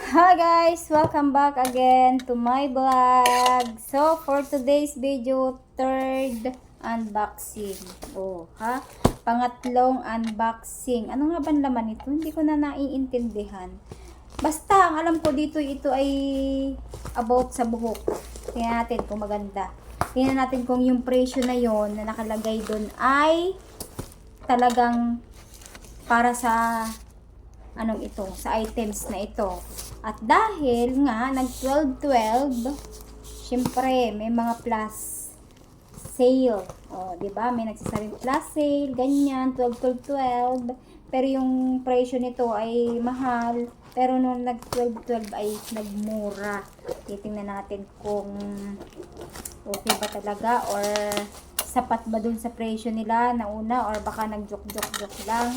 Hi guys! Welcome back again to my vlog. So, for today's video, third unboxing. Pangatlong unboxing. Ano nga ba laman ito? Hindi ko na naiintindihan. Basta, ang alam ko dito, ito ay about sa buhok. Tingnan natin kung maganda. Tingnan natin kung yung presyo na yon na nakalagay doon ay talagang para sa anong ito, sa items na ito. At dahil nga nag 12-12, syempre may mga plus sale. O, di ba? May nagsasabing plus sale, ganyan, 12-12. Pero yung presyo nito ay mahal. Pero nung nag 12-12 ay nagmura. Titingnan natin kung okay ba talaga or sapat ba dun sa presyo nila na una or baka nag-joke-joke lang.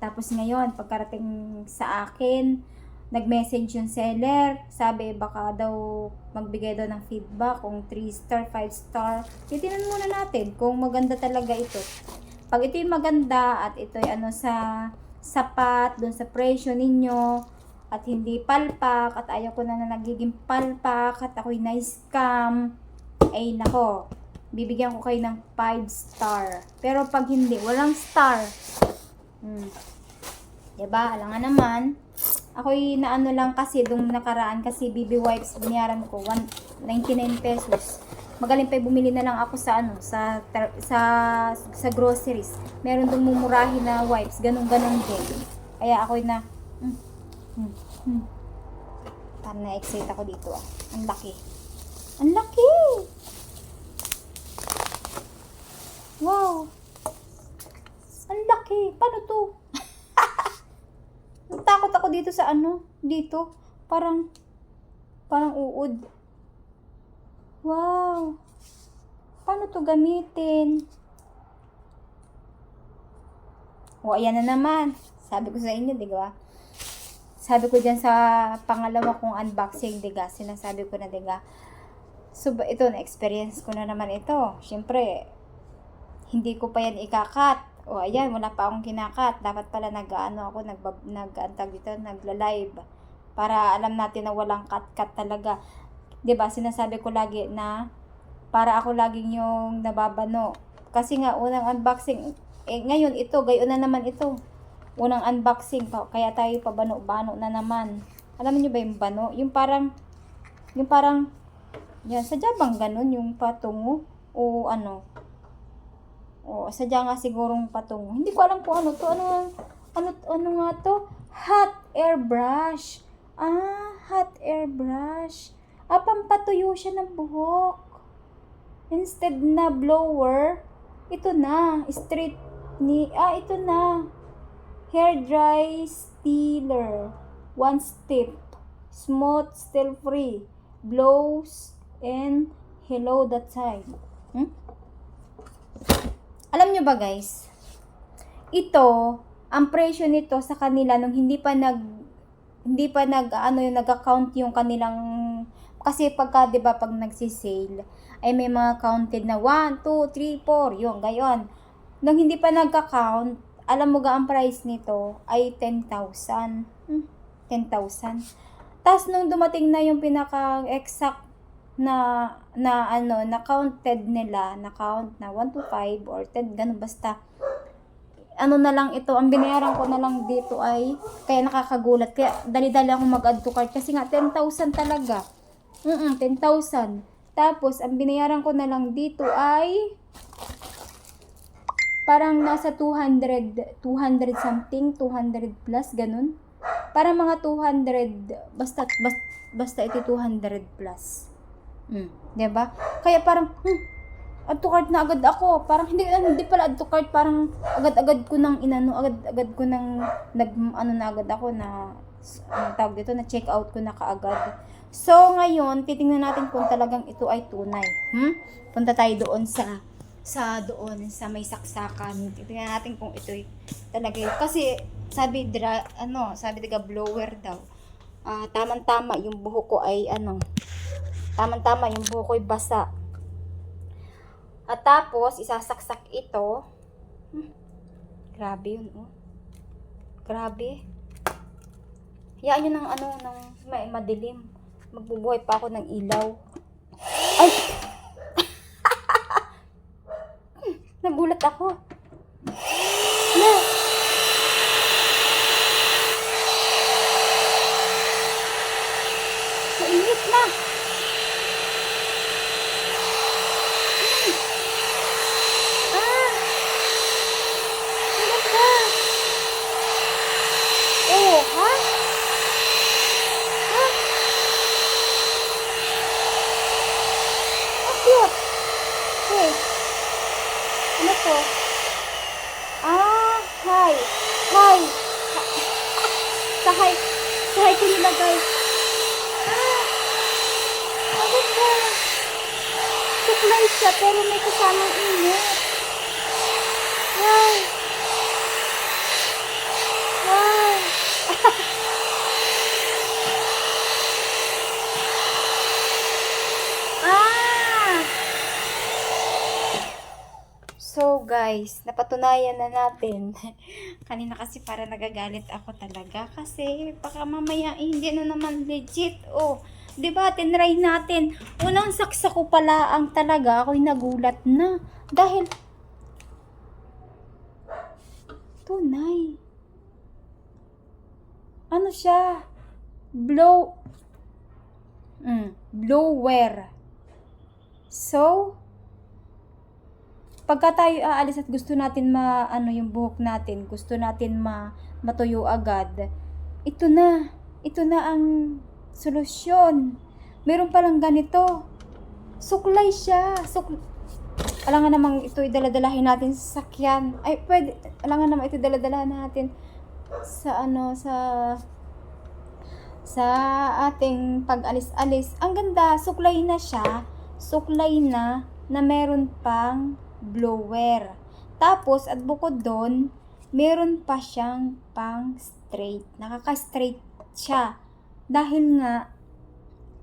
Tapos ngayon, pagkarating sa akin, nag-message yung seller. Sabi, baka daw magbigay daw ng feedback kung 3 star, 5 star. Titingnan muna natin kung maganda talaga ito. Pag ito yung maganda at ito ay sa sapat dun sa presyo ninyo at hindi palpak at ayaw ko na nagiging palpak at ako'y na-scam, ay nako, bibigyan ko kayo ng 5 star. Pero pag hindi, walang star. Diba? Alam nga naman. Ako'y naano lang kasi dung nakaraan kasi BB wipes binayaran ko 199 pesos. Magaling pa bumili na lang ako sa sa groceries. Meron dong mumurahin na wipes, ganun-ganun din. Kaya ako'y na parang na-excite ako dito ah. Ang laki. Ang laki! Wow! Ang laki. Paano to? Natakot ako dito sa dito. Parang uod. Wow. Paano to gamitin? O, ayan na naman. Sabi ko sa inyo, di ba? Sabi ko dyan sa pangalawa kong unboxing, diga. Sinasabi ko na, diga. So, ito, na-experience ko na naman ito. Siyempre, hindi ko pa yan ikakat. O ayan, wala pa akong kinakat. Dapat pala nagla-live para alam natin na walang cut-cut talaga. 'Di ba? Sinasabi ko lagi na para ako laging yung nababano. Kasi nga unang unboxing, ngayon ito, gayon na naman ito. Unang unboxing pa, kaya tayo pabano-bano na naman. Alam niyo ba yung bano? Yung parang yan, sadya bang ganun yung patungo o ano? O, sadya nga sigurong patungo. Hindi ko alam kung ano to. Ano nga to? Hot air brush. Hot air brush. Pampatuyo siya ng buhok. Instead na blower, ito na. Ito na. Hair dry stealer. One step. Smooth, still free. Blows and hello that time. Alam nyo ba guys, ito, ang presyo nito sa kanila nung hindi pa nag-account yung kanilang, kasi pagka, 'di ba, pag nagsi-sale, ay may mga counted na 1, 2, 3, 4, yung gayon. Nung hindi pa nag-account, alam mo ga ang price nito ay 10,000. 10,000. Tapos nung dumating na yung pinaka-exact na counted nila, na count na 1 to 5 or 10, ganun basta. Ano na lang ito, ang binayaran ko na lang dito ay, kaya nakakagulat, kaya dali-dali ako mag-add to cart kasi nga 10,000 talaga. 10,000. Tapos ang binayaran ko na lang dito ay parang nasa 200 something, 200 plus ganun. Para mga 200, basta ito 200 plus. 'Di ba? Kaya parang add to cart na agad ako. Parang hindi pala add to cart, parang agad-agad ko nang agad-agad ko nang na agad ako na tawag dito, na check out ko na kaagad. So ngayon, titingnan natin kung talagang ito ay tunay. Punta tayo doon sa may saksakan. Titingnan natin kung ito ay talaga. Kasi sabi diga blower daw. Tamang-tama yung buhok ko ay tamang-tama yung buhok ko'y basa. At tapos, isasaksak ito. Grabe yun, oh. Grabe. Hayaan nyo ng ano, ng madilim. Magbubuhay pa ako ng ilaw. Ay! Nagulat ako. Na! Mainit na! Ah! Ang ganda! Oh, ha? Ha? Ang cute! Okay. Ano to? Ah, hi! Hi! Sahay! Sahay ko nilagay. Ah! Ang ganda! Suklay siya, pero may kasamang init. Wow! Wow! Ah! So guys, napatunayan na natin. Kanina kasi para nagagalit ako talaga kasi baka mamaya hindi na naman legit. Oh, 'di ba? Tinry natin. Unang saksa ko pala ang talaga ako'y nagulat na dahil tunay. Ano siya? Blower. So, pagka tayo aalis at gusto natin yung buhok natin, gusto natin matuyo agad, ito na ang solusyon. Meron palang ganito. Suklay siya. Alangan namang ito idaladalahin natin sa sakyan. Ay, pwede. Alangan namang ito idaladalahin natin sa ating pag-alis-alis. Ang ganda, suklay na siya. Suklay na meron pang blower. Tapos, at bukod doon, meron pa siyang pang straight. Nakaka-straight siya. Dahil nga,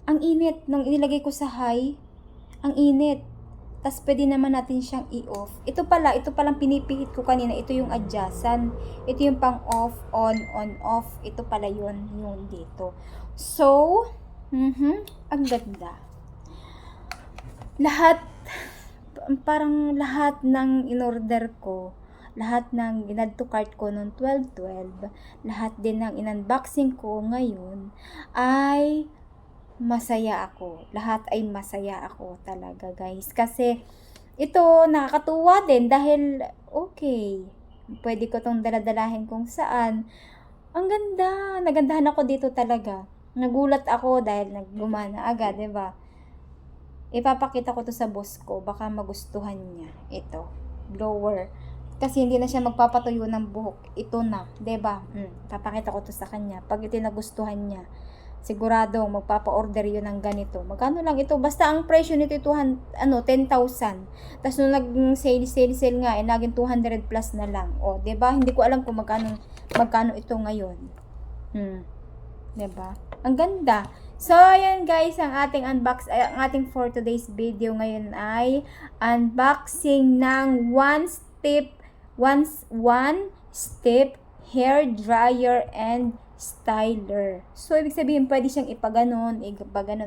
ang init. Nung inilagay ko sa high, ang init. Tapos, pwede naman natin siyang i-off. Ito palang pinipihit ko kanina. Ito yung adjustan. Ito yung pang off, on, off. Ito pala yun dito. So, ang ganda. Parang lahat ng in-order ko, lahat ng in-add to cart ko noong 12/12, lahat din ng in-unboxing ko ngayon ay masaya ako. Lahat ay masaya ako talaga, guys. Kasi ito nakakatuwa din dahil okay, pwede ko tong daladalahin kung saan. Ang ganda. Nagandahan ako dito talaga. Nagulat ako dahil naggumana agad, 'di ba? Ipapakita ko to sa boss ko, baka magustuhan niya. Ito, blower. Kasi hindi na siya magpapatuyo ng buhok. Ito na, 'di ba? Papakita ko to sa kanya. Pag ito nagustuhan niya, sigurado magpapa-order 'yun ng ganito. Magkano lang ito? Basta ang presyo nito 10,000. Tapos nung nag-sale nga, naging 200 plus na lang. O, 'di ba? Hindi ko alam kung magkano ito ngayon. 'Di ba? Ang ganda. So, ayan guys, ang ating for today's video ngayon ay unboxing ng one step hair dryer and styler. So, ibig sabihin, pwede siyang ipaganon.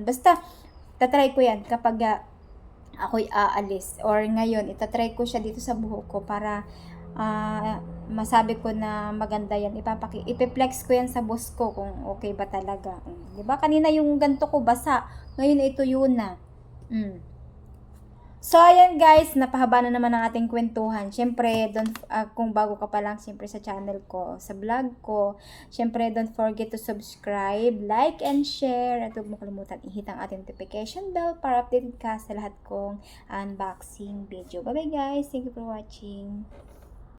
Basta, tatry ko yan kapag ako'y aalis. Or ngayon, itatry ko siya dito sa buhok ko para masabi ko na maganda yan. Ipiplex ko yan sa boss ko kung okay ba talaga. Diba? Kanina yung ganto ko basa. Ngayon ito yun na. So, ayan guys, napahaba na naman ang ating kwentuhan. Siyempre, kung bago ka pa lang, siyempre sa channel ko, sa vlog ko, siyempre, don't forget to subscribe, like, and share. At huwag mo kalimutan i-hit ang ating notification bell para updated ka sa lahat kong unboxing video. Bye-bye guys. Thank you for watching.